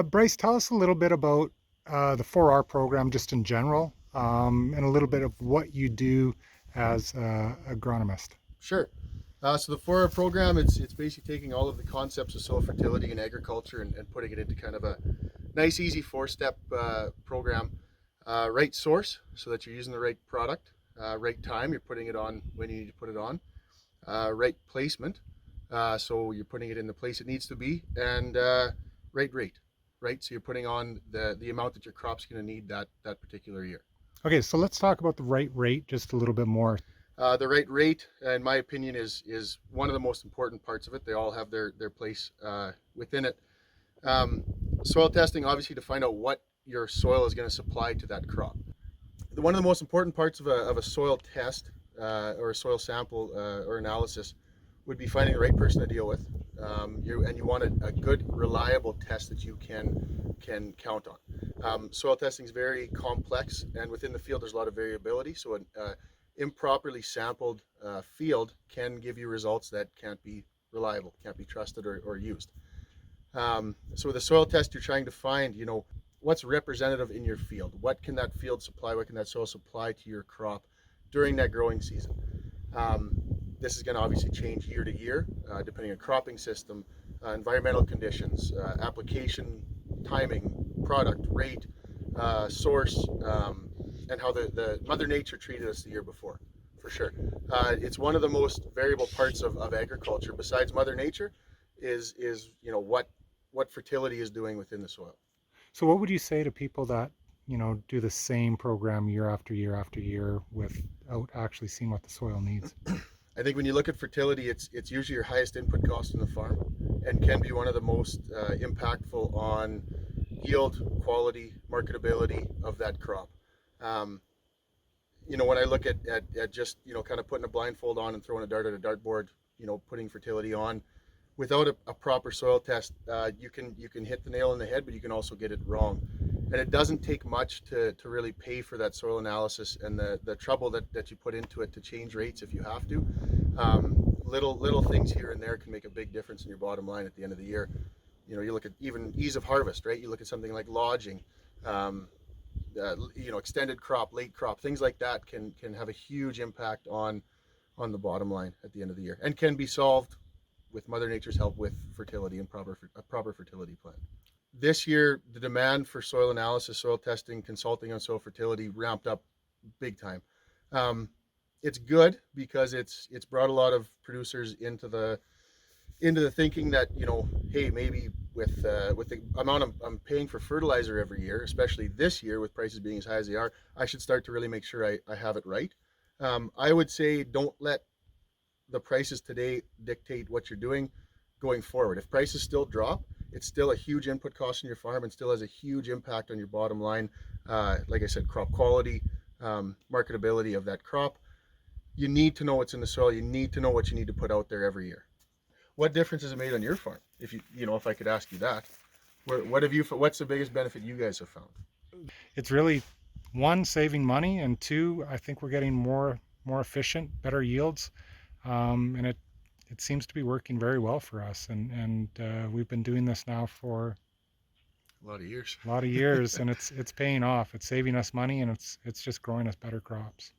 Bryce, tell us a little bit about the 4R program just in general, and a little bit of what you do as an agronomist. Sure. So the 4R program, it's basically taking all of the concepts of soil fertility and agriculture and putting it into kind of a nice, easy four-step program. Right source, so that you're using the right product. Right time, you're putting it on when you need to put it on. Right placement, so you're putting it in the place it needs to be. And right rate, right? So you're putting on the amount that your crop's going to need that particular year. Okay, so let's talk about the right rate just a little bit more. The right rate, in my opinion, is one of the most important parts of it. They all have their place within it. Um, Soil testing, obviously, to find out what your soil is going to supply to that crop. One of the most important parts of a soil test or a soil sample or analysis would be finding the right person to deal with. You want a good, reliable test that you can count on. Soil testing is very complex, and within the field, there's a lot of variability. So an improperly sampled field can give you results that can't be reliable, can't be trusted or used. So with a soil test, you're trying to find, what's representative in your field. What can that field supply? What can that soil supply to your crop during that growing season? Um, this is going to obviously change year to year, depending on cropping system, environmental conditions, application, timing, product, rate, source, and how the Mother Nature treated us the year before, for sure. It's one of the most variable parts of agriculture, besides Mother Nature, is what fertility is doing within the soil. So what would you say to people that, do the same program year after year after year without actually seeing what the soil needs? I think when you look at fertility, it's usually your highest input cost in the farm, and can be one of the most impactful on yield, quality, marketability of that crop. Um, when I look at just kind of putting a blindfold on and throwing a dart at a dartboard, putting fertility on without a proper soil test, you can hit the nail on the head, but you can also get it wrong. And it doesn't take much to really pay for that soil analysis and the trouble that you put into it to change rates if you have to. Little things here and there can make a big difference in your bottom line at the end of the year. You look at even ease of harvest, right? You look at something like lodging, um, extended crop, late crop, things like that can have a huge impact on the bottom line at the end of the year, and can be solved with Mother Nature's help with fertility and a proper fertility plan. This year, the demand for soil analysis, soil testing, consulting on soil fertility ramped up big time. Um, it's good because it's brought a lot of producers into the thinking that, hey, maybe with the amount I'm paying for fertilizer every year, especially this year with prices being as high as they are, I should start to really make sure I have it right. I would say don't let the prices today dictate what you're doing going forward. If prices still drop, it's still a huge input cost in your farm and still has a huge impact on your bottom line. Like I said, crop quality, marketability of that crop. You need to know what's in the soil. You need to know what you need to put out there every year. What difference has it made on your farm? If I could ask you that, what's the biggest benefit you guys have found? It's really one, saving money, and two, I think we're getting more efficient, better yields, and it seems to be working very well for us. And we've been doing this now for A lot of years. a lot of years, and it's paying off. It's saving us money, and it's just growing us better crops.